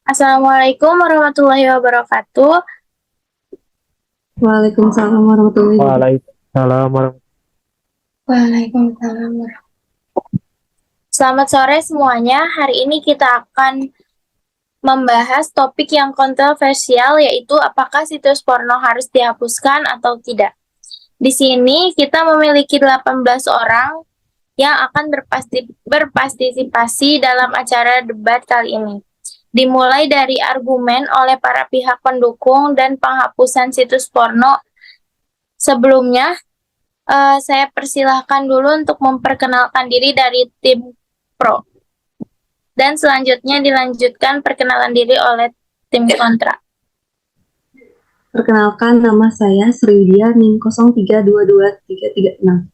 Assalamualaikum warahmatullahi wabarakatuh. Waalaikumsalam warahmatullahi wabarakatuh. Waalaikumsalam Waalaikumsalam. Selamat sore semuanya. Hari ini kita akan membahas topik yang kontroversial, yaitu apakah situs porno harus dihapuskan atau tidak. Di sini kita memiliki 18 orang yang akan berpartisipasi dalam acara debat kali ini. Dimulai dari argumen oleh para pihak pendukung dan penghapusan situs porno. Sebelumnya, saya persilahkan dulu untuk memperkenalkan diri dari tim pro. Dan selanjutnya dilanjutkan perkenalan diri oleh tim kontra. Perkenalkan, nama saya Sriwidia NIM 0322336.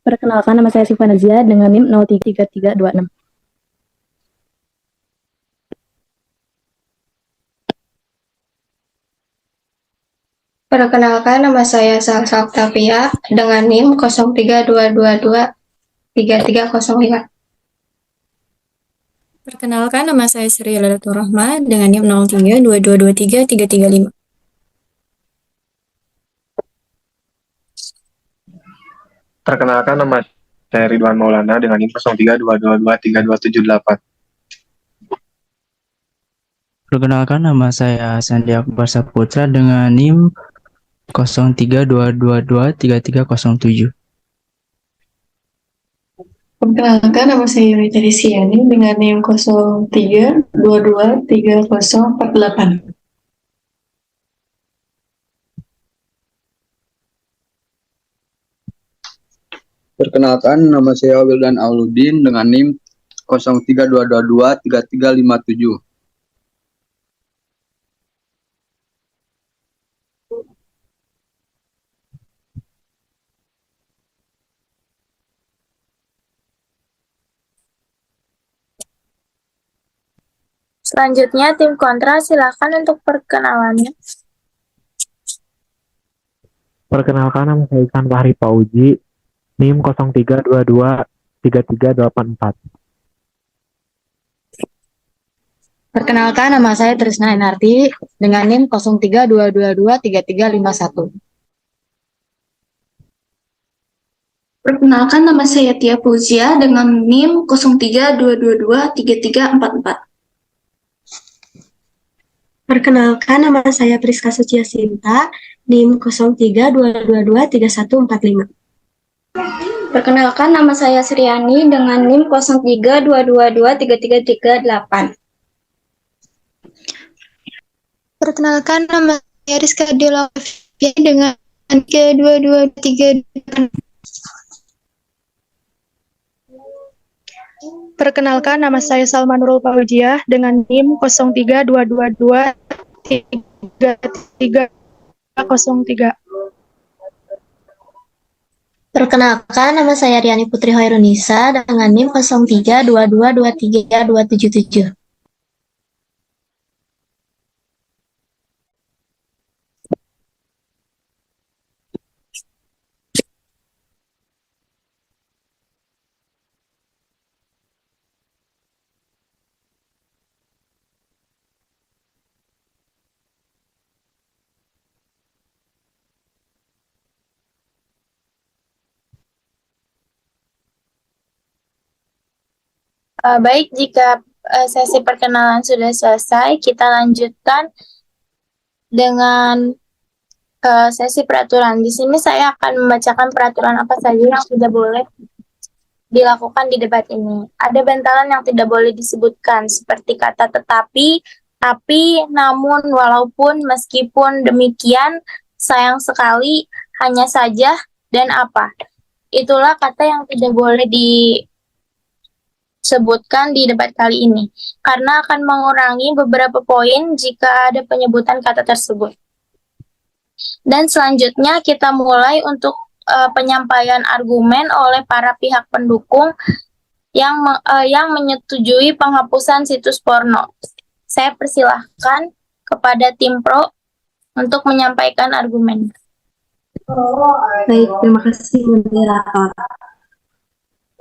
Perkenalkan, nama saya Siva Nazia dengan NIM 033326. Perkenalkan, nama saya Salsa Octavia dengan NIM 032223305. Perkenalkan, nama saya Sri Lalatul Rahma dengan NIM 0322233335. Perkenalkan, nama saya Ridwan Maulana dengan NIM 0322232778. Perkenalkan, nama saya Sandi Akbar Saputra dengan NIM 0322233307. Perkenalkan, nama saya Yunita Disiani dengan NIM 03223048. Perkenalkan, nama saya Wildan Auludin dengan NIM 0322233357. Selanjutnya tim kontra, silakan untuk perkenalannya. Perkenalkan, nama saya Ikan Fahri Pauji, NIM 03223384. Perkenalkan, nama saya Trisna Enarti dengan NIM 0322233351. Perkenalkan, nama saya Tia Puzia dengan NIM 0322233344. Perkenalkan, nama saya Priska Sucia Sinta, NIM 0322234145. Perkenalkan, nama saya Sriani dengan NIM 0322233338. Perkenalkan, nama saya Rizka Delavia dengan K2223. Perkenalkan, nama saya Salma Nurul Paujiah dengan NIM 0322233303. Perkenalkan, nama saya Riani Putri Hoirunisa dengan NIM 0322232277. Baik, jika sesi perkenalan sudah selesai, kita lanjutkan dengan sesi peraturan. Di sini saya akan membacakan peraturan apa saja yang tidak boleh dilakukan di debat ini. Ada bantalan yang tidak boleh disebutkan, seperti kata tetapi, tapi, namun, walaupun, meskipun, demikian, sayang sekali, hanya saja, dan apa. Itulah kata yang tidak boleh disebutkan di debat kali ini, karena akan mengurangi beberapa poin jika ada penyebutan kata tersebut. Dan selanjutnya kita mulai untuk penyampaian argumen oleh para pihak pendukung yang menyetujui penghapusan situs porno. Saya persilahkan kepada tim pro untuk menyampaikan argumen. Baik, terima kasih moderator.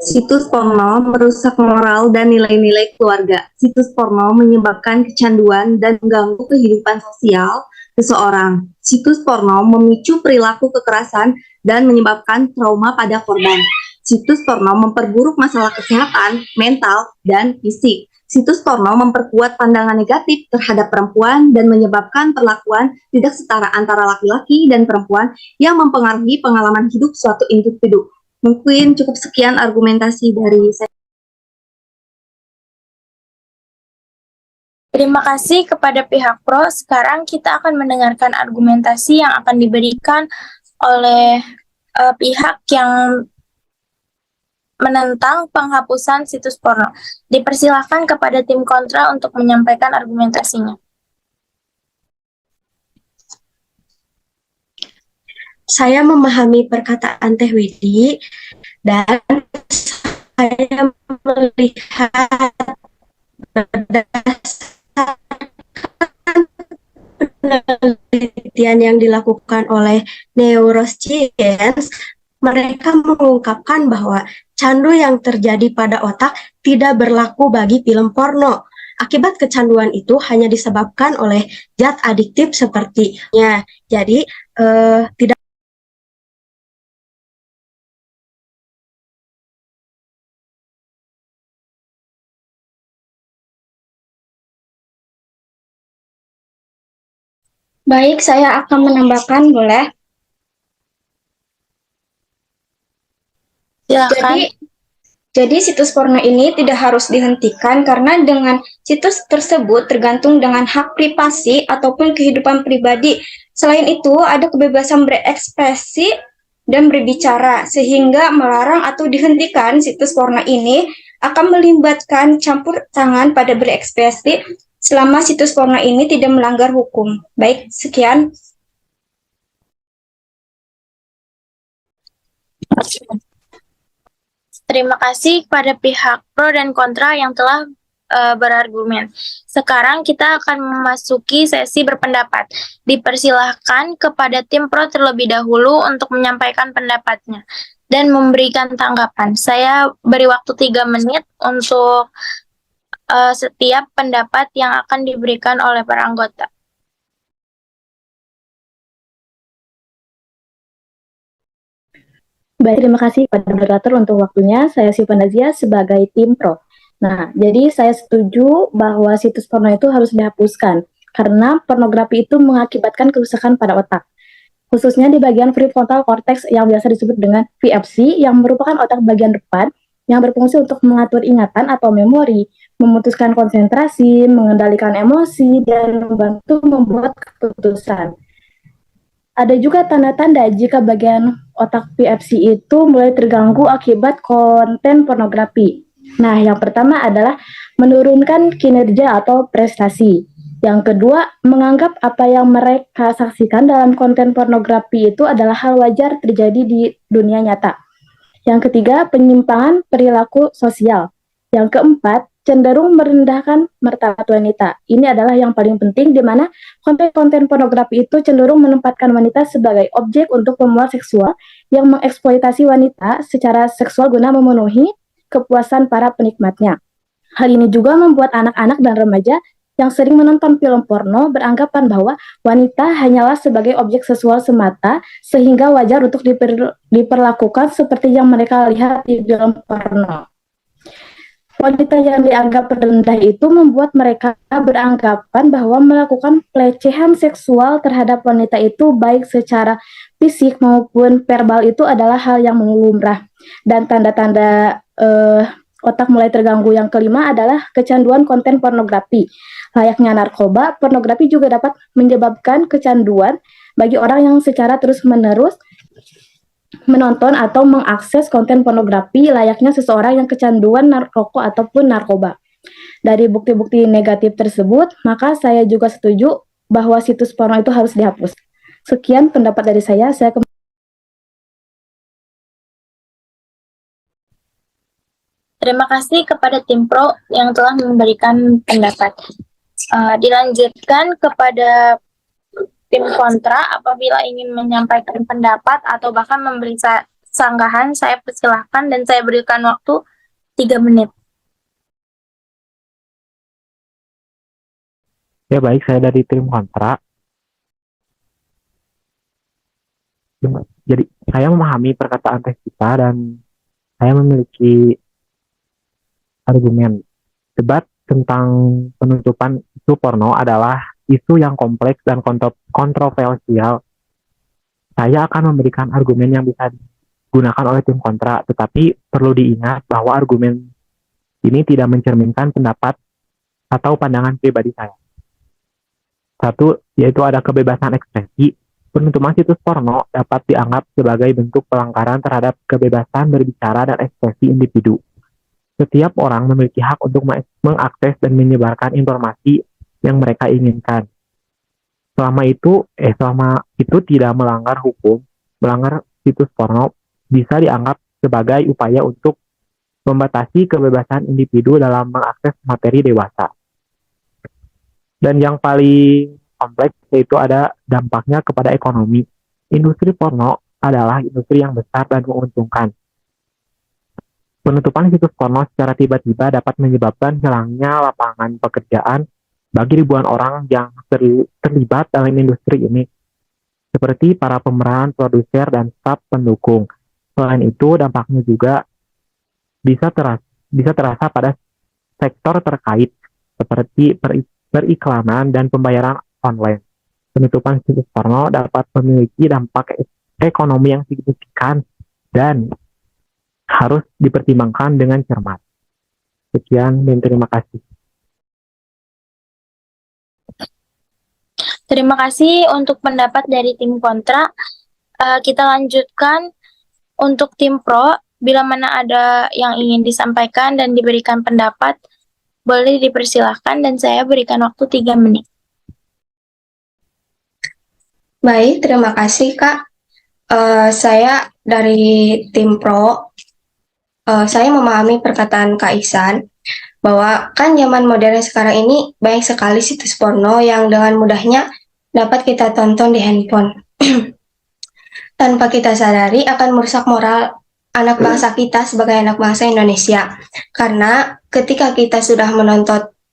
Situs porno merusak moral dan nilai-nilai keluarga. Situs porno menyebabkan kecanduan dan mengganggu kehidupan sosial seseorang. Situs porno memicu perilaku kekerasan dan menyebabkan trauma pada korban. Situs porno memperburuk masalah kesehatan, mental, dan fisik. Situs porno memperkuat pandangan negatif terhadap perempuan dan menyebabkan perlakuan tidak setara antara laki-laki dan perempuan yang mempengaruhi pengalaman hidup suatu individu. Mungkin cukup sekian argumentasi dari saya. Terima kasih kepada pihak pro. Sekarang kita akan mendengarkan argumentasi yang akan diberikan oleh pihak yang menentang penghapusan situs porno. Dipersilahkan kepada tim kontra untuk menyampaikan argumentasinya. Saya memahami perkataan Teh Widi dan saya melihat berdasarkan penelitian yang dilakukan oleh neuroscience, mereka mengungkapkan bahwa candu yang terjadi pada otak tidak berlaku bagi film porno. Akibat kecanduan itu hanya disebabkan oleh zat adiktif sepertinya. Jadi tidak. Baik, saya akan menambahkan, boleh? Silakan. Jadi situs porno ini tidak harus dihentikan karena dengan situs tersebut tergantung dengan hak privasi ataupun kehidupan pribadi. Selain itu, ada kebebasan berekspresi dan berbicara, sehingga melarang atau dihentikan situs porno ini akan melibatkan campur tangan pada berekspresi selama situs porno ini tidak melanggar hukum. Baik, sekian. Terima kasih kepada pihak pro dan kontra yang telah berargumen. Sekarang kita akan memasuki sesi berpendapat. Dipersilahkan kepada tim pro terlebih dahulu untuk menyampaikan pendapatnya dan memberikan tanggapan. Saya beri waktu 3 menit untuk setiap pendapat yang akan diberikan oleh para anggota. Baik, terima kasih kepada moderator untuk waktunya. Saya Siva Nazia sebagai tim pro. Nah, jadi saya setuju bahwa situs porno itu harus dihapuskan karena pornografi itu mengakibatkan kerusakan pada otak, khususnya di bagian prefrontal cortex yang biasa disebut dengan VFC, yang merupakan otak bagian depan yang berfungsi untuk mengatur ingatan atau memori, memutuskan konsentrasi, mengendalikan emosi, dan membantu membuat keputusan. Ada juga tanda-tanda jika bagian otak VFC itu mulai terganggu akibat konten pornografi. Nah, yang pertama adalah menurunkan kinerja atau prestasi. Yang kedua, menganggap apa yang mereka saksikan dalam konten pornografi itu adalah hal wajar terjadi di dunia nyata. Yang ketiga, penyimpangan perilaku sosial. Yang keempat, cenderung merendahkan martabat wanita. Ini adalah yang paling penting, di mana konten-konten pornografi itu cenderung menempatkan wanita sebagai objek untuk pemuas seksual yang mengeksploitasi wanita secara seksual guna memenuhi kepuasan para penikmatnya. Hal ini juga membuat anak-anak dan remaja yang sering menonton film porno beranggapan bahwa wanita hanyalah sebagai objek seksual semata, sehingga wajar untuk diperlakukan seperti yang mereka lihat di film porno. Wanita yang dianggap rendah itu membuat mereka beranggapan bahwa melakukan pelecehan seksual terhadap wanita itu baik secara fisik maupun verbal itu adalah hal yang lumrah. Dan tanda-tanda otak mulai terganggu yang kelima adalah kecanduan konten pornografi. Layaknya narkoba, pornografi juga dapat menyebabkan kecanduan bagi orang yang secara terus-menerus menonton atau mengakses konten pornografi layaknya seseorang yang kecanduan rokok ataupun narkoba. Dari bukti-bukti negatif tersebut, maka saya juga setuju bahwa situs porno itu harus dihapus. Sekian pendapat dari saya. Terima kasih kepada tim pro yang telah memberikan pendapat. Dilanjutkan kepada tim kontra apabila ingin menyampaikan pendapat atau bahkan memberi sanggahan, saya persilahkan dan saya berikan waktu 3 menit. Ya baik, saya dari tim kontra. Jadi saya memahami perkataan tes kita dan saya memiliki argumen. Debat tentang penutupan isu porno adalah isu yang kompleks dan kontroversial. Saya akan memberikan argumen yang bisa digunakan oleh tim kontra, tetapi perlu diingat bahwa argumen ini tidak mencerminkan pendapat atau pandangan pribadi saya. Satu, yaitu ada kebebasan ekspresi. Penutupan situs porno dapat dianggap sebagai bentuk pelanggaran terhadap kebebasan berbicara dan ekspresi individu. Setiap orang memiliki hak untuk mengakses dan menyebarkan informasi yang mereka inginkan. Selama itu tidak melanggar hukum, melanggar situs porno bisa dianggap sebagai upaya untuk membatasi kebebasan individu dalam mengakses materi dewasa. Dan yang paling kompleks yaitu ada dampaknya kepada ekonomi. Industri porno adalah industri yang besar dan menguntungkan. Penutupan situs porno secara tiba-tiba dapat menyebabkan hilangnya lapangan pekerjaan bagi ribuan orang yang terlibat dalam industri ini, seperti para pemeran, produser, dan staf pendukung. Selain itu, dampaknya juga bisa terasa pada sektor terkait, seperti periklanan dan pembayaran online. Penutupan situs porno dapat memiliki dampak ekonomi yang signifikan dan harus dipertimbangkan dengan cermat. Sekian dan terima kasih. Terima kasih untuk pendapat dari tim kontra. Kita lanjutkan untuk tim pro. Bila mana ada yang ingin disampaikan dan diberikan pendapat, boleh dipersilahkan dan saya berikan waktu 3 menit. Baik, terima kasih Kak. Saya dari tim pro, saya memahami perkataan Kak Ihsan bahwa kan zaman modern sekarang ini banyak sekali situs porno yang dengan mudahnya dapat kita tonton di handphone. Tanpa kita sadari akan merusak moral anak bangsa kita sebagai anak bangsa Indonesia. Karena ketika kita sudah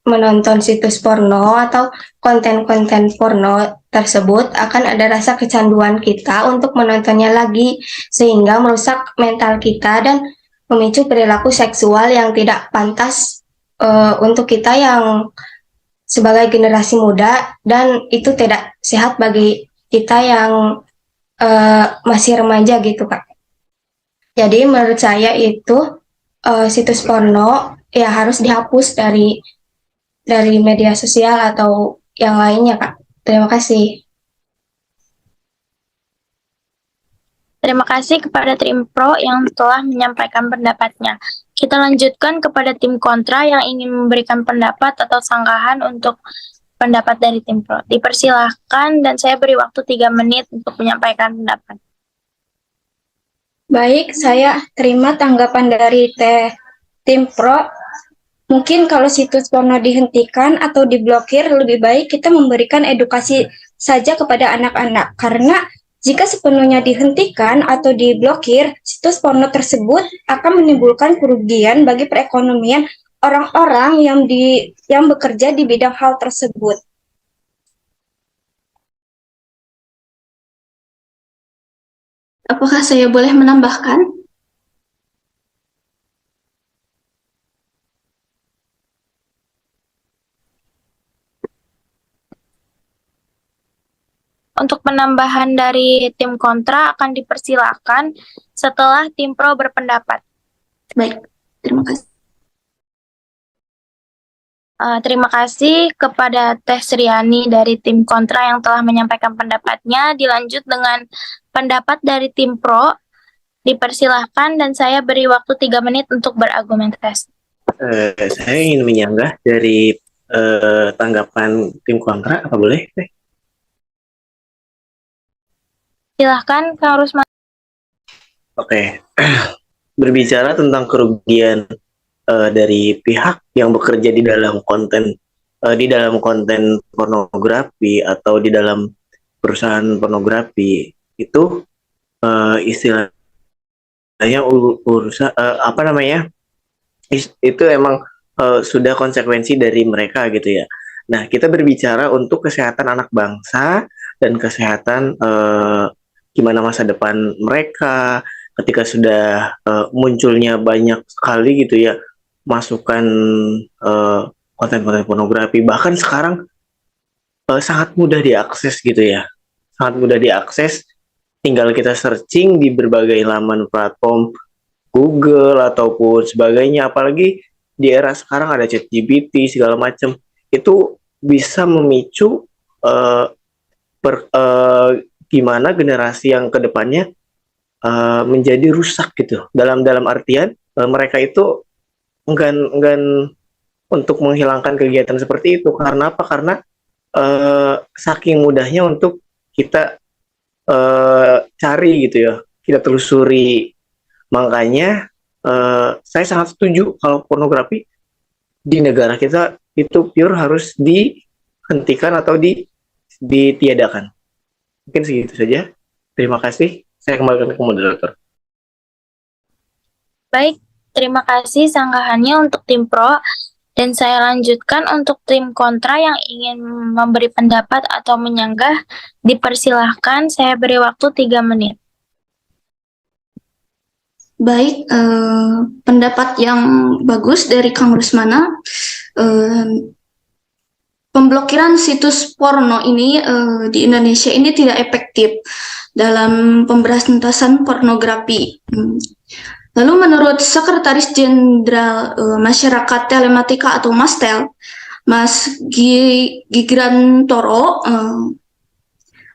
menonton situs porno atau konten-konten porno tersebut, akan ada rasa kecanduan kita untuk menontonnya lagi, sehingga merusak mental kita dan memicu perilaku seksual yang tidak pantas untuk kita yang sebagai generasi muda, dan itu tidak sehat bagi kita yang masih remaja gitu Kak. Jadi menurut saya itu situs porno ya harus dihapus dari media sosial atau yang lainnya Kak. Terima kasih. Terima kasih kepada tim pro yang telah menyampaikan pendapatnya. Kita lanjutkan kepada tim kontra yang ingin memberikan pendapat atau sanggahan untuk pendapat dari tim pro. Dipersilahkan dan saya beri waktu 3 menit untuk menyampaikan pendapat. Baik, saya terima tanggapan dari tim pro. Mungkin kalau situs porno dihentikan atau diblokir, lebih baik kita memberikan edukasi saja kepada anak-anak. Karena jika sepenuhnya dihentikan atau diblokir, situs porno tersebut akan menimbulkan kerugian bagi perekonomian orang-orang yang bekerja di bidang hal tersebut. Apakah saya boleh menambahkan? Untuk penambahan dari tim kontra akan dipersilakan setelah tim pro berpendapat. Baik, terima kasih. Terima kasih kepada Teh Sriani dari tim kontra yang telah menyampaikan pendapatnya. Dilanjut dengan pendapat dari tim pro. Dipersilahkan dan saya beri waktu 3 menit untuk berargumentasi. Saya ingin menyanggah dari tanggapan tim kontra, apa boleh? Silahkan Kang Rusman. Oke. Berbicara tentang kerugian dari pihak yang bekerja di dalam konten pornografi atau di dalam perusahaan pornografi itu istilahnya hanya urusan apa namanya, itu emang sudah konsekuensi dari mereka gitu ya. Nah, kita berbicara untuk kesehatan anak bangsa dan kesehatan gimana masa depan mereka ketika sudah munculnya banyak sekali gitu ya masukan konten-konten pornografi, bahkan sekarang sangat mudah diakses gitu ya, sangat mudah diakses, tinggal kita searching di berbagai laman platform Google ataupun sebagainya, apalagi di era sekarang ada ChatGPT segala macam, itu bisa memicu gimana generasi yang kedepannya menjadi rusak gitu, dalam artian mereka itu enggan untuk menghilangkan kegiatan seperti itu. Karena apa? Karena saking mudahnya untuk kita cari gitu ya, kita telusuri. Makanya saya sangat setuju kalau pornografi di negara kita itu pure harus dihentikan atau ditiadakan. Mungkin segitu saja. Terima kasih. Saya kembalikan ke moderator. Baik, terima kasih sanggahannya untuk tim pro. Dan saya lanjutkan untuk tim kontra yang ingin memberi pendapat atau menyanggah. Dipersilahkan, saya beri waktu 3 menit. Baik, pendapat yang bagus dari Kang Rusmana. Pemblokiran situs porno ini di Indonesia ini tidak efektif dalam pemberantasan pornografi. Lalu menurut Sekretaris Jenderal Masyarakat Telematika atau Mastel, Mas Gigrantoro,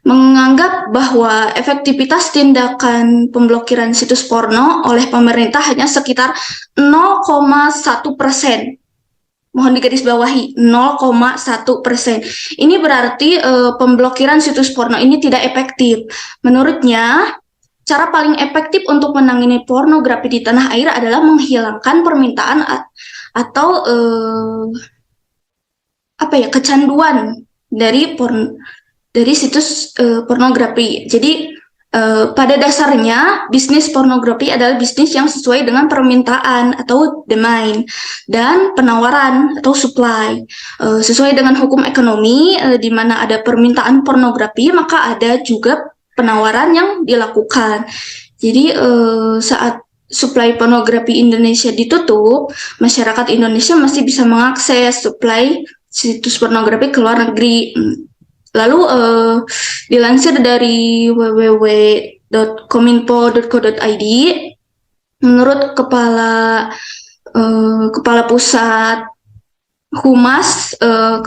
menganggap bahwa efektivitas tindakan pemblokiran situs porno oleh pemerintah hanya sekitar 0,1%. Mohon digarisbawahi, 0,1%. Ini berarti pemblokiran situs porno ini tidak efektif. Menurutnya, cara paling efektif untuk menangani pornografi di tanah air adalah menghilangkan permintaan atau kecanduan dari situs pornografi. Jadi pada dasarnya bisnis pornografi adalah bisnis yang sesuai dengan permintaan atau demand dan penawaran atau supply. Sesuai dengan hukum ekonomi, di mana ada permintaan pornografi maka ada juga penawaran yang dilakukan. Jadi saat supply pornografi Indonesia ditutup, masyarakat Indonesia masih bisa mengakses supply situs pornografi ke luar negeri. Lalu dilansir dari www.kominfo.co.id, menurut Kepala Pusat Humas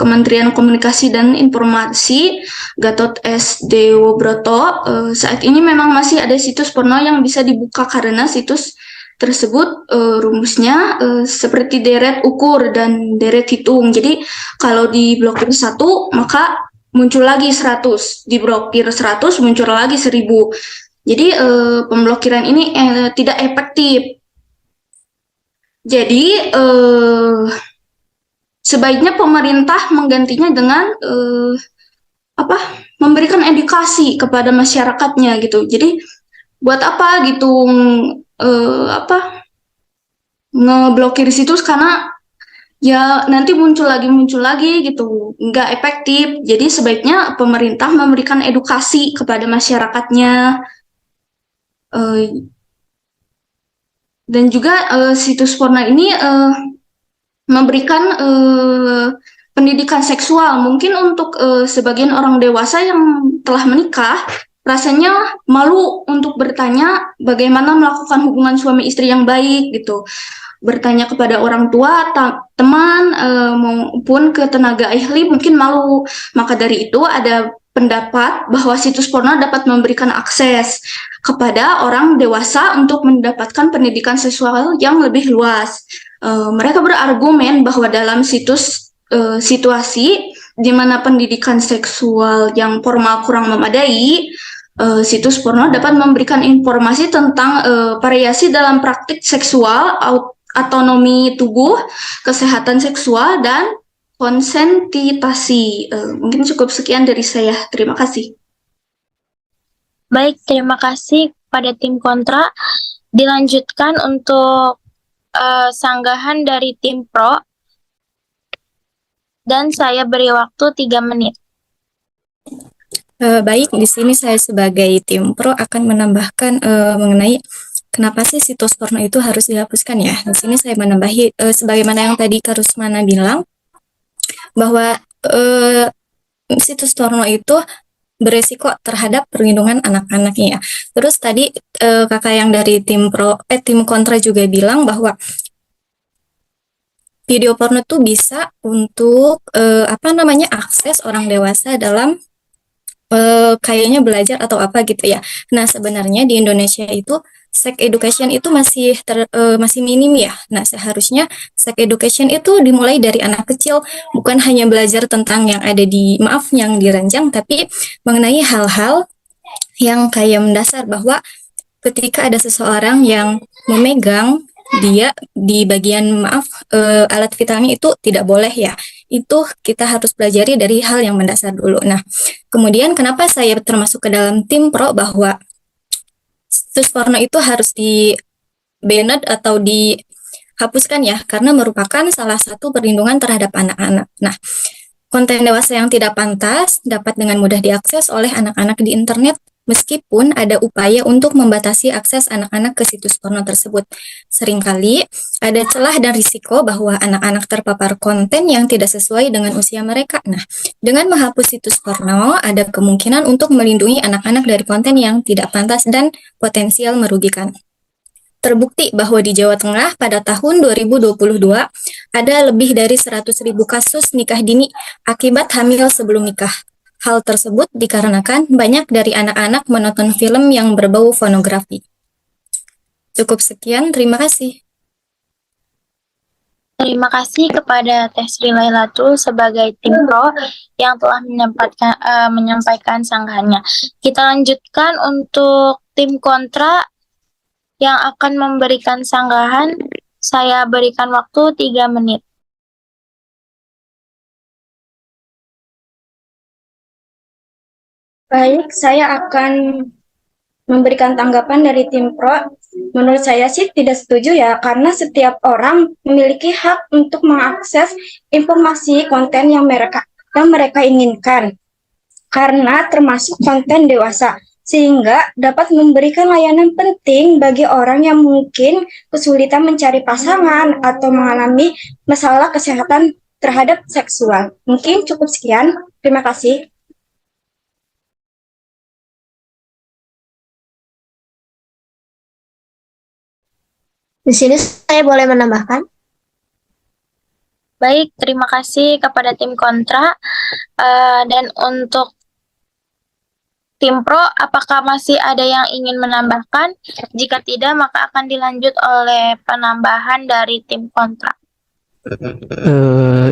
Kementerian Komunikasi dan Informasi Gatot S. Dewobroto, saat ini memang masih ada situs porno yang bisa dibuka karena situs tersebut rumusnya seperti deret ukur dan deret hitung. Jadi kalau diblokir 1 maka muncul lagi 100, diblokir 100 muncul lagi 1000. Jadi pemblokiran ini tidak efektif. Jadi sebaiknya pemerintah menggantinya dengan memberikan edukasi kepada masyarakatnya gitu. Jadi buat apa gitu ngeblokir situs, karena ya nanti muncul lagi gitu, nggak efektif. Jadi sebaiknya pemerintah memberikan edukasi kepada masyarakatnya, dan juga situs porno ini memberikan pendidikan seksual. Mungkin untuk sebagian orang dewasa yang telah menikah, rasanya malu untuk bertanya bagaimana melakukan hubungan suami istri yang baik gitu. Bertanya kepada orang tua, teman, maupun ke tenaga ahli mungkin malu. Maka dari itu ada pendapat bahwa situs porno dapat memberikan akses kepada orang dewasa untuk mendapatkan pendidikan seksual yang lebih luas. Mereka berargumen bahwa dalam situasi di mana pendidikan seksual yang formal kurang memadai, situs porno dapat memberikan informasi tentang variasi dalam praktik seksual, autonomi tubuh, kesehatan seksual, dan konsentitasi. Mungkin cukup sekian dari saya. Terima kasih. Baik, terima kasih pada tim kontra. dilanjutkan untuk sanggahan dari tim pro, dan saya beri waktu 3 menit. Baik, di sini saya sebagai tim pro akan menambahkan mengenai kenapa sih situs porno itu harus dihapuskan ya. Di sini saya menambahi sebagaimana yang tadi Kak Rusmana bilang bahwa situs porno itu beresiko terhadap perlindungan anak-anaknya. Terus tadi kakak yang dari tim kontra juga bilang bahwa video porno tuh bisa untuk akses orang dewasa dalam kayaknya belajar atau apa gitu ya. Nah, sebenarnya di Indonesia itu sex education itu masih minim ya. Nah, seharusnya sex education itu dimulai dari anak kecil, bukan hanya belajar tentang yang ada yang diranjang, tapi mengenai hal-hal yang kayak mendasar bahwa ketika ada seseorang yang memegang dia di bagian alat vitalnya itu tidak boleh ya. Itu kita harus pelajari dari hal yang mendasar dulu. Nah, kemudian kenapa saya termasuk ke dalam tim pro bahwa situs porno itu harus di banned atau dihapuskan ya, karena merupakan salah satu perlindungan terhadap anak-anak. Nah, konten dewasa yang tidak pantas dapat dengan mudah diakses oleh anak-anak di internet, meskipun ada upaya untuk membatasi akses anak-anak ke situs porno tersebut. Seringkali ada celah dan risiko bahwa anak-anak terpapar konten yang tidak sesuai dengan usia mereka. Nah, dengan menghapus situs porno, ada kemungkinan untuk melindungi anak-anak dari konten yang tidak pantas dan potensial merugikan. Terbukti bahwa di Jawa Tengah pada tahun 2022 ada lebih dari 100.000 kasus nikah dini akibat hamil sebelum nikah. Hal tersebut dikarenakan banyak dari anak-anak menonton film yang berbau pornografi. Cukup sekian, terima kasih. Terima kasih kepada Teh Sri Lailatul sebagai tim pro yang telah menyampaikan sanggahannya. Kita lanjutkan untuk tim kontra yang akan memberikan sanggahan. Saya berikan waktu 3 menit. Baik, saya akan memberikan tanggapan dari tim pro. Menurut saya sih tidak setuju ya, karena setiap orang memiliki hak untuk mengakses informasi konten yang mereka inginkan, karena termasuk konten dewasa, sehingga dapat memberikan layanan penting bagi orang yang mungkin kesulitan mencari pasangan atau mengalami masalah kesehatan terhadap seksual. Mungkin cukup sekian. Terima kasih. Di sini saya boleh menambahkan? Baik, terima kasih kepada tim kontra. Dan untuk tim pro, apakah masih ada yang ingin menambahkan? Jika tidak, maka akan dilanjut oleh penambahan dari tim kontra.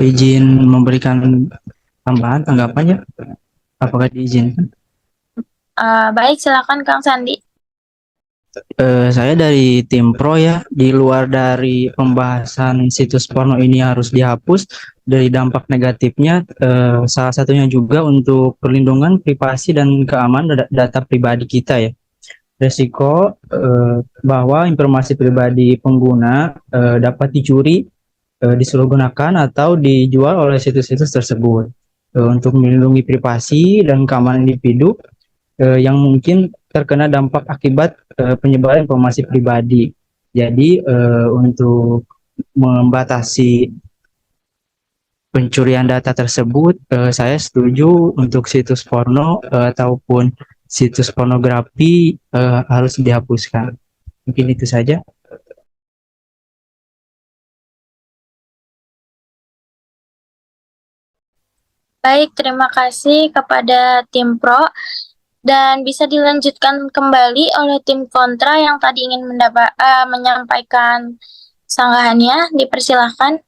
Izin memberikan tambahan tanggapannya, apakah diizinkan? Baik, silakan Kang Sandi. Saya dari tim pro ya, di luar dari pembahasan situs porno ini harus dihapus, dari dampak negatifnya salah satunya juga untuk perlindungan privasi dan keamanan data pribadi kita ya. Resiko bahwa informasi pribadi pengguna dapat dicuri, disalahgunakan atau dijual oleh situs-situs tersebut. Untuk melindungi privasi dan keamanan individu yang mungkin terkena dampak akibat penyebaran informasi pribadi. Jadi untuk membatasi pencurian data tersebut, saya setuju untuk situs porno ataupun situs pornografi harus dihapuskan. Mungkin itu saja. Baik, terima kasih kepada tim pro. Dan bisa dilanjutkan kembali oleh tim kontra yang tadi ingin menyampaikan sanggahannya. Dipersilahkan.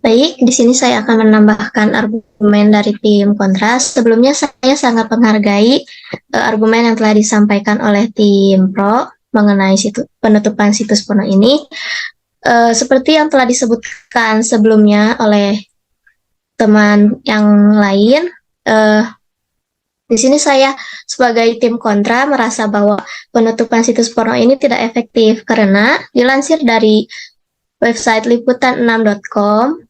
Baik, di sini saya akan menambahkan argumen dari tim kontra. Sebelumnya saya sangat menghargai argumen yang telah disampaikan oleh tim pro mengenai penutupan situs porno ini. Seperti yang telah disebutkan sebelumnya oleh teman yang lain, Di sini saya sebagai tim kontra merasa bahwa penutupan situs porno ini tidak efektif karena dilansir dari website liputan6.com,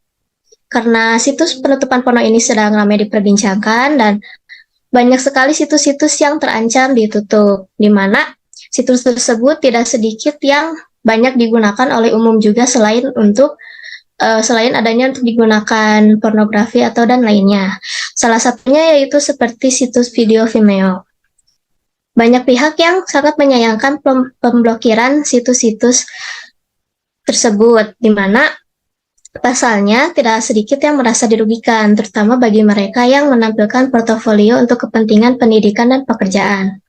karena situs penutupan porno ini sedang ramai diperbincangkan dan banyak sekali situs-situs yang terancam ditutup, di mana situs tersebut tidak sedikit yang banyak digunakan oleh umum juga selain adanya untuk digunakan pornografi atau dan lainnya. Salah satunya yaitu seperti situs video Vimeo. Banyak pihak yang sangat menyayangkan pemblokiran situs-situs tersebut, di mana pasalnya tidak sedikit yang merasa dirugikan, terutama bagi mereka yang menampilkan portofolio untuk kepentingan pendidikan dan pekerjaan.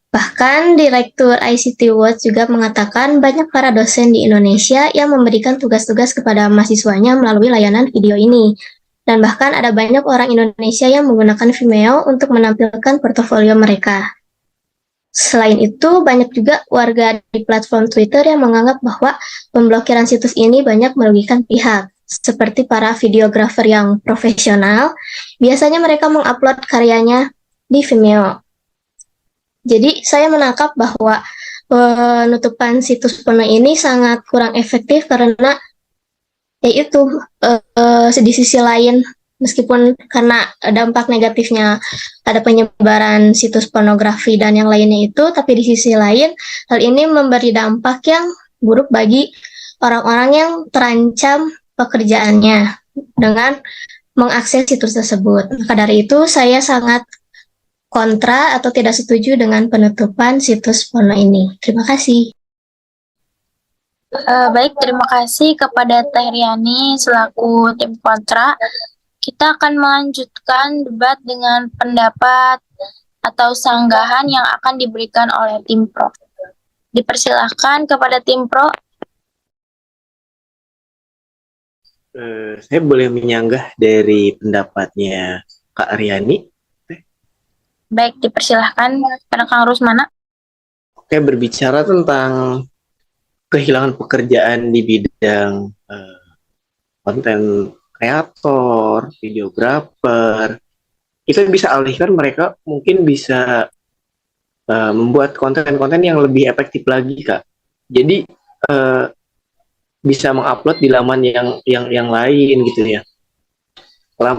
Bahkan Direktur ICT Watch juga mengatakan banyak para dosen di Indonesia yang memberikan tugas-tugas kepada mahasiswanya melalui layanan video ini. Dan bahkan ada banyak orang Indonesia yang menggunakan Vimeo untuk menampilkan portofolio mereka. Selain itu, banyak juga warga di platform Twitter yang menganggap bahwa pemblokiran situs ini banyak merugikan pihak, seperti para videografer yang profesional. Biasanya mereka mengupload karyanya di Vimeo. Jadi, saya menangkap bahwa penutupan situs porno ini sangat kurang efektif karena yaitu di sisi lain, meskipun karena dampak negatifnya ada penyebaran situs pornografi dan yang lainnya itu, tapi di sisi lain hal ini memberi dampak yang buruk bagi orang-orang yang terancam pekerjaannya dengan mengakses situs tersebut. Maka dari itu saya sangat kontra atau tidak setuju dengan penutupan situs porno ini. Terima kasih. Baik, terima kasih kepada Teh Riani selaku tim kontra. Kita akan melanjutkan debat dengan pendapat atau sanggahan yang akan diberikan oleh tim pro. Dipersilahkan kepada tim pro. Saya boleh menyanggah dari pendapatnya Kak Riani. Baik, dipersilahkan kepada Kang Rusmana. Oke, berbicara tentang kehilangan pekerjaan di bidang konten kreator, videografer, kita bisa alihkan mereka mungkin bisa membuat konten-konten yang lebih efektif lagi, Kak. Jadi bisa mengupload di laman yang lain gitu ya.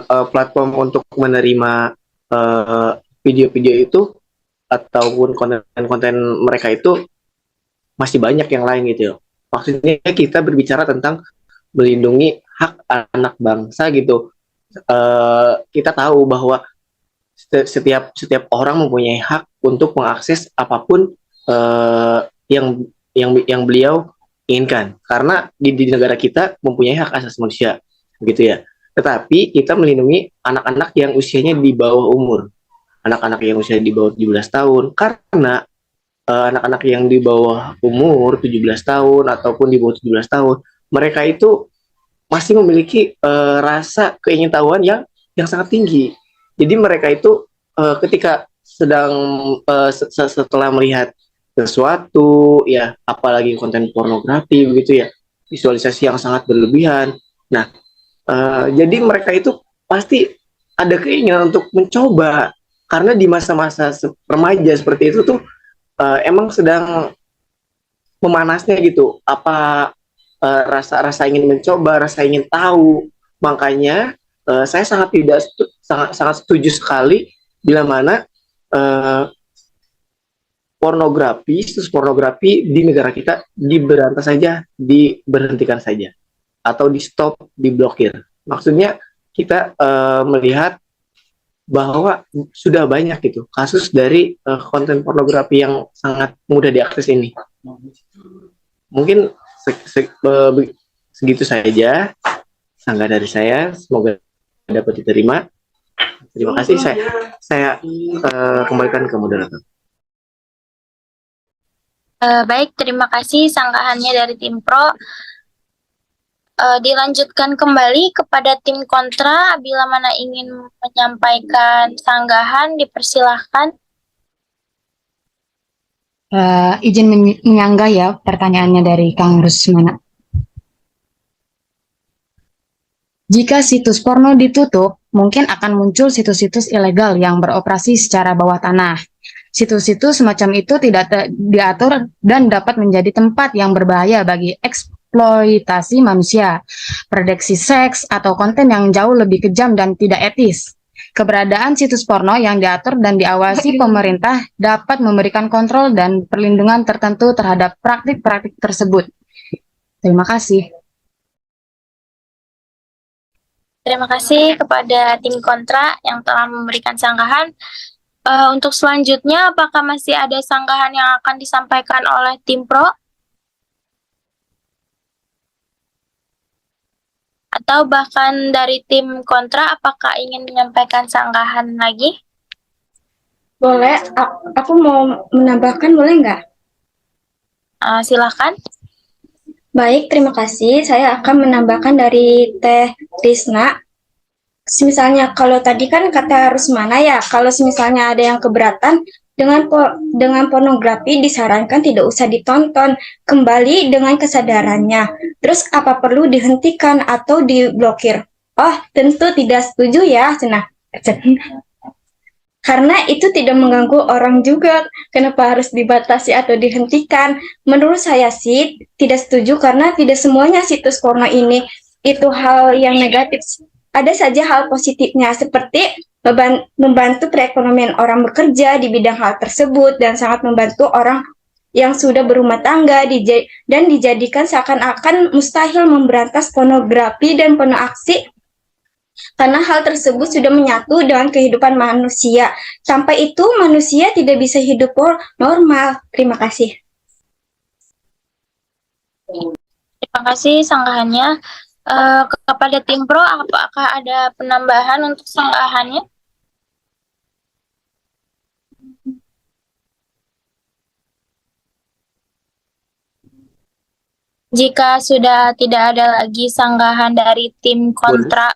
Platform untuk menerima video-video itu ataupun konten-konten mereka itu masih banyak yang lain gitu ya. Maksudnya kita berbicara tentang melindungi hak anak bangsa gitu. Kita tahu bahwa setiap orang mempunyai hak untuk mengakses apapun yang beliau inginkan, karena di negara kita mempunyai hak asasi manusia gitu ya. Tetapi kita melindungi anak-anak yang usianya di bawah umur, anak-anak yang usia di bawah 17 tahun, karena anak-anak yang di bawah umur 17 tahun ataupun di bawah 17 tahun, mereka itu masih memiliki rasa keingintahuan yang sangat tinggi. Jadi mereka itu ketika sedang setelah melihat sesuatu ya, apalagi konten pornografi begitu ya, visualisasi yang sangat berlebihan. Nah, jadi mereka itu pasti ada keinginan untuk mencoba, karena di masa-masa remaja seperti itu tuh emang sedang memanasnya gitu, apa rasa ingin mencoba, rasa ingin tahu. Makanya saya sangat setuju sekali bila mana situs pornografi di negara kita diberantas saja, diberhentikan saja, atau di stop, diblokir. Maksudnya kita melihat bahwa sudah banyak gitu kasus dari konten pornografi yang sangat mudah diakses ini. Mungkin segitu saja sanggah dari saya, semoga dapat diterima. Terima kasih. Saya kembalikan ke moderator. Baik, terima kasih sanggahannya dari tim pro. Dilanjutkan kembali kepada tim kontra. Bila mana ingin menyampaikan sanggahan, dipersilahkan. Izin menyanggah ya pertanyaannya dari Kang Rusmana. Jika situs porno ditutup, mungkin akan muncul situs-situs ilegal yang beroperasi secara bawah tanah. Situs-situs semacam itu tidak diatur dan dapat menjadi tempat yang berbahaya bagi eksploitasi manusia, prediksi seks, atau konten yang jauh lebih kejam dan tidak etis. Keberadaan situs porno yang diatur dan diawasi pemerintah dapat memberikan kontrol dan perlindungan tertentu terhadap praktik-praktik tersebut. Terima kasih. Terima kasih kepada tim kontra yang telah memberikan sanggahan. Untuk selanjutnya, apakah masih ada sanggahan yang akan disampaikan oleh tim pro? Atau bahkan dari tim kontra, apakah ingin menyampaikan sanggahan lagi? Boleh, aku mau menambahkan, boleh nggak? Silakan. Baik, terima kasih. Saya akan menambahkan dari Teh Risna. Misalnya kalau tadi kan kata Rusmana ya, kalau misalnya ada yang keberatan dengan pornografi disarankan tidak usah ditonton, kembali dengan kesadarannya. Terus apa perlu dihentikan atau diblokir? Oh, tentu tidak setuju ya, Cenah. Karena itu tidak mengganggu orang juga. Kenapa harus dibatasi atau dihentikan? Menurut saya sih tidak setuju karena tidak semuanya situs porno ini itu hal yang negatif. Ada saja hal positifnya seperti membantu perekonomian orang bekerja di bidang hal tersebut dan sangat membantu orang yang sudah berumah tangga dan dijadikan seakan-akan mustahil memberantas pornografi dan porno aksi karena hal tersebut sudah menyatu dengan kehidupan manusia. Tanpa itu manusia tidak bisa hidup normal. Terima kasih. Terima kasih sanggahannya. Kepada tim pro, apakah ada penambahan untuk sanggahannya? Jika sudah tidak ada lagi sanggahan dari tim kontra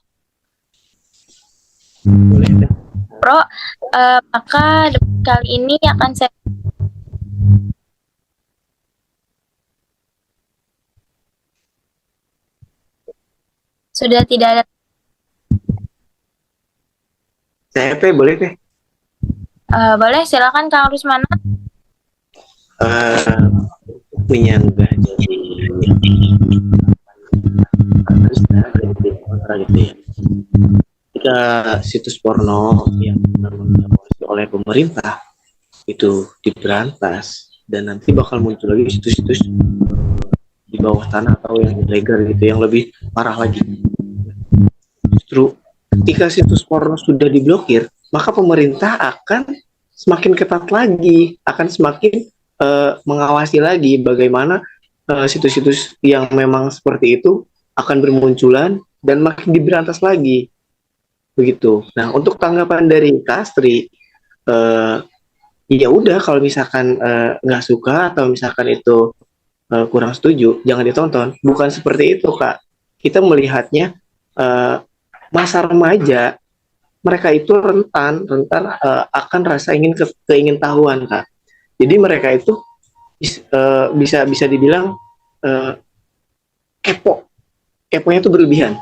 pro, maka kali ini akan saya sudah tidak ada. CP boleh deh. Boleh, silakan Kang Rusmana. Menyanggah gitu ya. Jika situs porno yang diawasi oleh pemerintah itu diberantas dan nanti bakal muncul lagi situs-situs di bawah tanah atau yang ilegal gitu yang lebih parah lagi. Justru ketika situs porno sudah diblokir, maka pemerintah akan semakin ketat lagi, akan semakin mengawasi lagi bagaimana situs-situs yang memang seperti itu akan bermunculan dan makin diberantas lagi. Begitu. Nah, untuk tanggapan dari Kastri, ya udah kalau misalkan nggak suka atau misalkan itu kurang setuju, jangan ditonton. Bukan seperti itu, Kak. Kita melihatnya masa remaja, mereka itu rentan akan rasa keingintahuan, Kak. Jadi mereka itu bisa dibilang keponya itu berlebihan.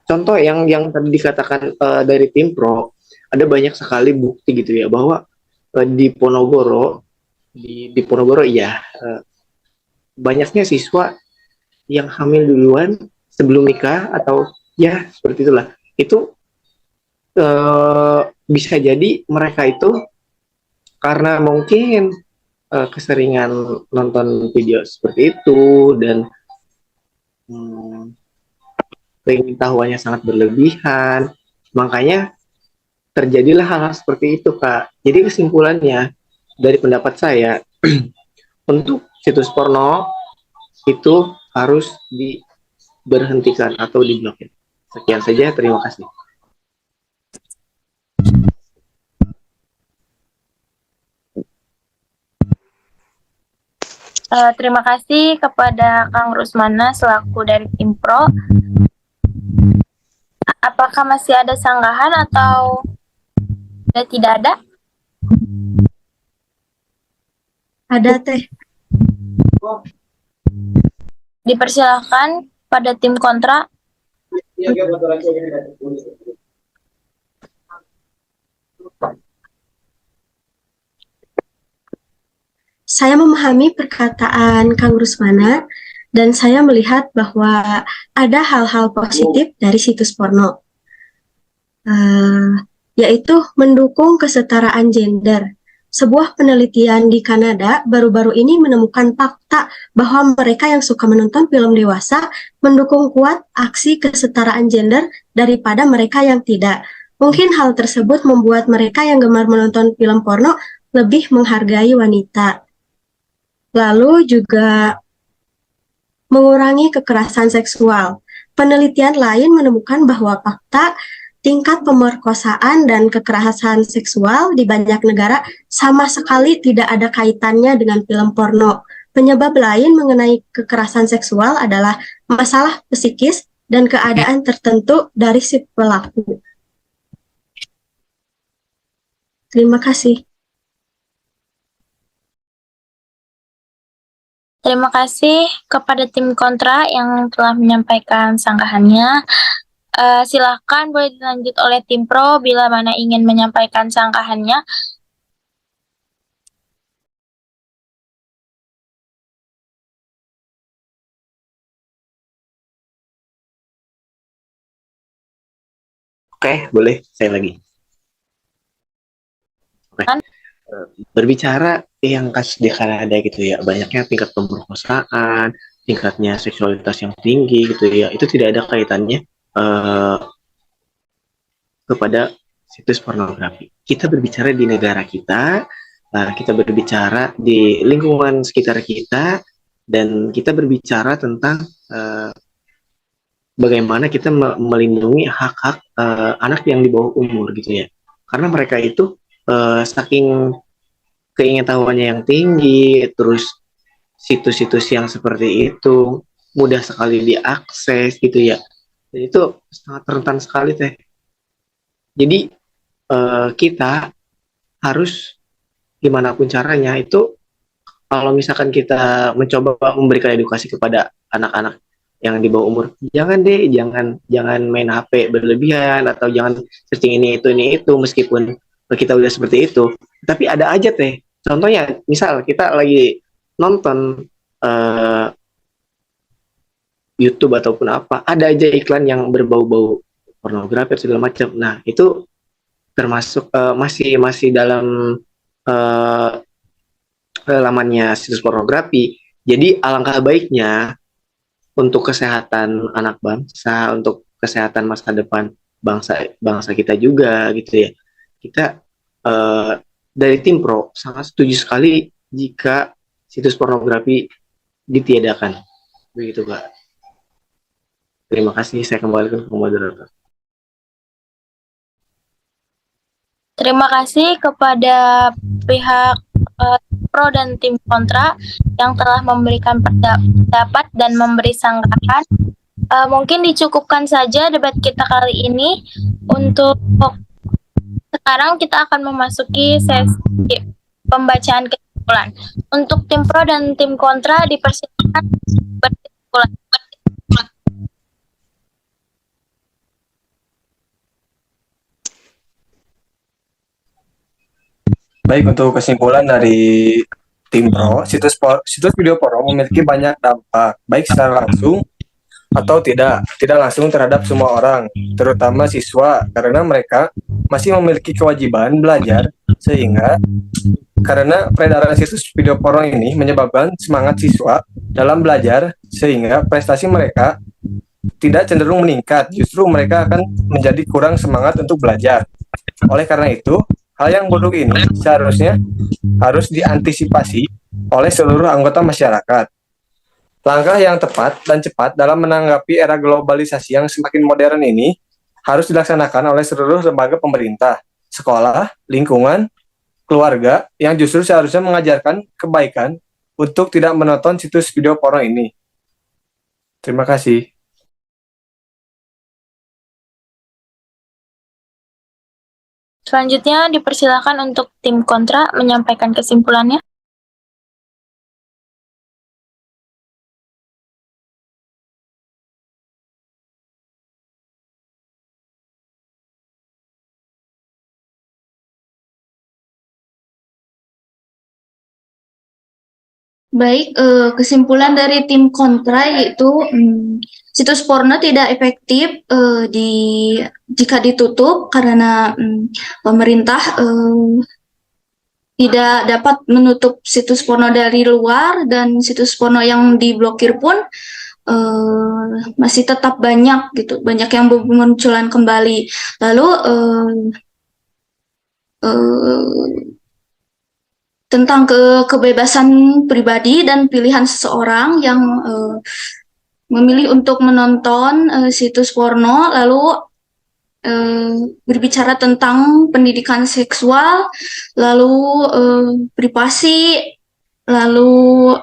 Contoh yang tadi dikatakan dari tim pro, ada banyak sekali bukti gitu ya bahwa di Ponorogo ya banyaknya siswa yang hamil duluan sebelum nikah atau ya seperti itulah. Itu bisa jadi mereka itu karena mungkin keseringan nonton video seperti itu dan keingintahuannya sangat berlebihan, makanya terjadilah hal-hal seperti itu, Kak. Jadi kesimpulannya dari pendapat saya untuk situs porno itu harus diberhentikan atau diblokir. Sekian saja, terima kasih. Terima kasih kepada Kang Rusmana selaku dari tim pro. Apakah masih ada sanggahan atau tidak ada? Ada, Teh. Dipersilakan pada tim kontra. Saya memahami perkataan Kang Rusmana dan saya melihat bahwa ada hal-hal positif dari situs porno, yaitu mendukung kesetaraan gender. Sebuah penelitian di Kanada baru-baru ini menemukan fakta bahwa mereka yang suka menonton film dewasa mendukung kuat aksi kesetaraan gender daripada mereka yang tidak. Mungkin hal tersebut membuat mereka yang gemar menonton film porno lebih menghargai wanita. Lalu juga mengurangi kekerasan seksual. Penelitian lain menemukan bahwa fakta tingkat pemerkosaan dan kekerasan seksual di banyak negara sama sekali tidak ada kaitannya dengan film porno. Penyebab lain mengenai kekerasan seksual adalah masalah psikis dan keadaan tertentu dari si pelaku. Terima kasih. Terima kasih kepada tim kontra yang telah menyampaikan sanggahannya. Silakan boleh dilanjut oleh tim pro bila mana ingin menyampaikan sanggahannya. Oke, boleh saya lagi. Oke. Berbicara yang kasus di Kanada gitu ya, banyaknya tingkat pemerkosaan, tingkatnya seksualitas yang tinggi gitu ya, itu tidak ada kaitannya kepada situs pornografi. Kita berbicara di negara kita, kita berbicara di lingkungan sekitar kita, dan kita berbicara tentang bagaimana kita melindungi hak-hak anak yang di bawah umur gitu ya. Karena mereka itu saking keingintahuannya yang tinggi, terus situs-situs yang seperti itu mudah sekali diakses gitu ya. Dan itu sangat rentan sekali teh. Jadi kita harus gimana pun caranya itu, kalau misalkan kita mencoba memberikan edukasi kepada anak-anak yang di bawah umur, jangan deh, jangan main HP berlebihan atau jangan searching ini itu meskipun kita udah seperti itu. Tapi ada aja teh. Contohnya, misal kita lagi nonton YouTube ataupun apa, ada aja iklan yang berbau-bau pornografi segala macam. Nah, itu termasuk masih dalam lamannya situs pornografi. Jadi alangkah baiknya untuk kesehatan anak bangsa, untuk kesehatan masa depan bangsa kita juga gitu ya. Kita dari tim pro sangat setuju sekali jika situs pornografi ditiadakan. Begitu, Kak. Terima kasih, saya kembalikan ke moderator. Terima kasih kepada pihak pro dan tim kontra yang telah memberikan pendapat dan memberi sanggahan. Mungkin dicukupkan saja debat kita kali ini. Untuk sekarang kita akan memasuki sesi pembacaan kesimpulan. Untuk tim pro dan tim kontra dipersilakan berkesimpulan. Baik, untuk kesimpulan dari tim pro, situs video porno memiliki banyak dampak, baik secara langsung atau tidak langsung terhadap semua orang, terutama siswa, karena mereka masih memiliki kewajiban belajar, sehingga karena peredaran situs video porno ini menyebabkan semangat siswa dalam belajar, sehingga prestasi mereka tidak cenderung meningkat, justru mereka akan menjadi kurang semangat untuk belajar. Oleh karena itu, hal yang buruk ini seharusnya harus diantisipasi oleh seluruh anggota masyarakat. Langkah yang tepat dan cepat dalam menanggapi era globalisasi yang semakin modern ini harus dilaksanakan oleh seluruh lembaga pemerintah, sekolah, lingkungan, keluarga yang justru seharusnya mengajarkan kebaikan untuk tidak menonton situs video porno ini. Terima kasih. Selanjutnya dipersilakan untuk tim kontra menyampaikan kesimpulannya. Baik, kesimpulan dari tim kontra yaitu situs porno tidak efektif jika ditutup karena pemerintah tidak dapat menutup situs porno dari luar, dan situs porno yang diblokir pun masih tetap banyak gitu, banyak yang bermunculan kembali. Lalu tentang kebebasan pribadi dan pilihan seseorang yang memilih untuk menonton situs porno, lalu berbicara tentang pendidikan seksual, lalu privasi, lalu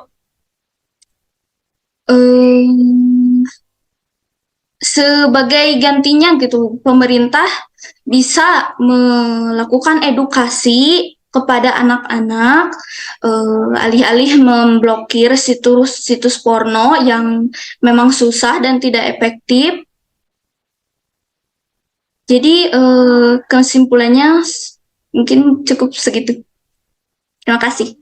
sebagai gantinya gitu, pemerintah bisa melakukan edukasi kepada anak-anak alih-alih memblokir situs porno yang memang susah dan tidak efektif. Jadi kesimpulannya mungkin cukup segitu. Terima kasih.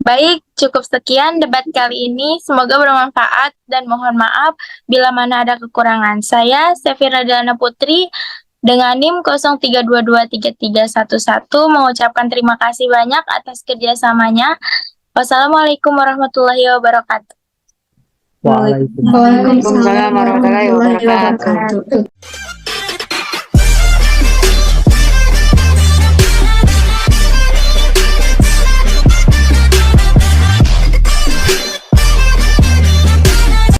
Baik, cukup sekian debat kali ini. Semoga bermanfaat dan mohon maaf bila mana ada kekurangan. Saya, Sefira Dana Putri, dengan NIM 03223311 mengucapkan terima kasih banyak atas kerjasamanya. Wassalamualaikum warahmatullahi wabarakatuh. Waalaikumsalam warahmatullahi wabarakatuh.